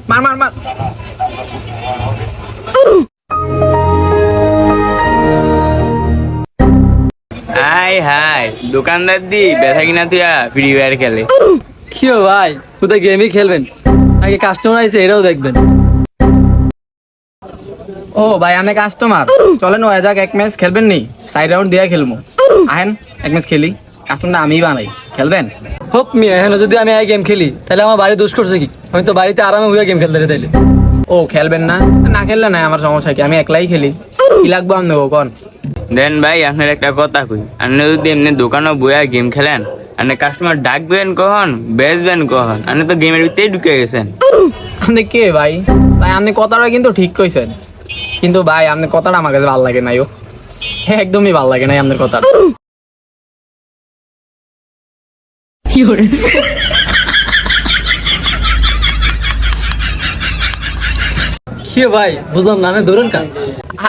মার মার মার। হাই হাই দোকানদার দি ব্যথা কিনা তুইয়া ফ্রি ফায়ার খেলে। কি ও ভাই, কোথায় গেমই খেলবেন নাকি কাস্টমার আইছে এটাও দেখবেন? ও ভাই আমি কাস্টমার, চলেন ওয়া যাক এক ম্যাচ খেলবেন নি? 4 রাউন্ড দিয়া খেলবো, আহেন এক ম্যাচ খেলি। কাস্টমারটা আমিই বানাই, খেলবেন? হোক মিয়া, এখন যদি আমি এই গেম খেলি তাহলে আমার বাড়ি দোষ করছে কি? আমি তো বাড়িতে আরামে হইয়া গেম খেলতে তাইলে। ও খেলবেন না? না খেললে নাই, আমার সমস্যা কি, আমি একলাই খেলি। কি লাগবো আপনি কোন? দেন ভাই আপনার একটা কথা কই, আপনি যদি এমনি দোকানও বইয়া গেম খেলেন, আপনি কাস্টমার ডাকবেন কখন, বেচবেন কখন? আপনি তো গেমের ভিতরেই ঢুকে গেছেন। আপনি কে ভাই? তাই আপনি কথাটা কিন্তু ঠিক কইছেন, কিন্তু ভাই আপনার কথাটা আমার কাছে ভালো লাগে নাই। ও একদমই ভালো লাগে নাই আপনার কথাটা। কি ও ভাই, বুঝলাম না, আমি ধরুন কা?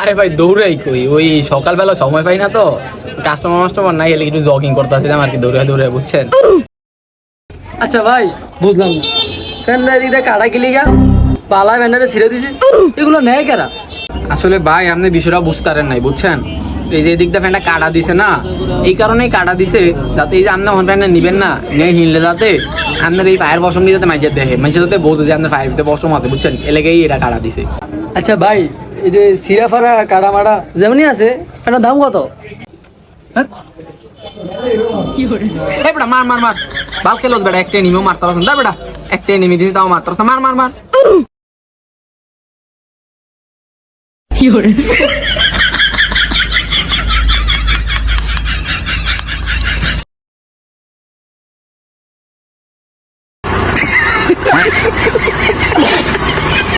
আরে ভাই দৌড়াই কই, ওই সকালবেলা সময় পাই না তো, কাস্টমার মাস্টমার নাই এলে একটু জগিং করতে আসছিলাম আর কি, দৌড়ে দৌড়ে, বুঝছেন? আচ্ছা ভাই, বুঝলাম না, ফ্যানটা এদিকে কাটা গেলি গা, পালা ফ্যানটা ছিঁড়ে দিছে, এগুলো নেয় কেরা? আসলে ভাই আপনি বিষয়টা বুঝতে পারেন নাই, বুঝছেন? এই যে এদিকটা ফ্যানটা কাটা দিছে না, এই কারণেই কাটা দিছে যাতে এই যে আপনি হন ফ্যানটা নিবেন না, নিয়ে হিললে যাতে আপনার এই পায়ের বসম দিয়ে যাতে মাইজের দেখে, মাইজের যাতে বোঝে যে আপনার পায়ের ভিতরে বসম আছে, বুঝছেন? এলাকায় এটা কাটা দিছে। আচ্ছা ভাই, এই যে সিরা ফারা কাটা মারা যেমনই আছে, এটার দাম কত? হ্যাঁ? এই বেটা মার মার মার, বাল খেলোস বেটা, একটা এনিমিও মারতে পারছ না বেটা, একটা এনিমি দিছে তাও মারতে পারছ না, মার মার মার।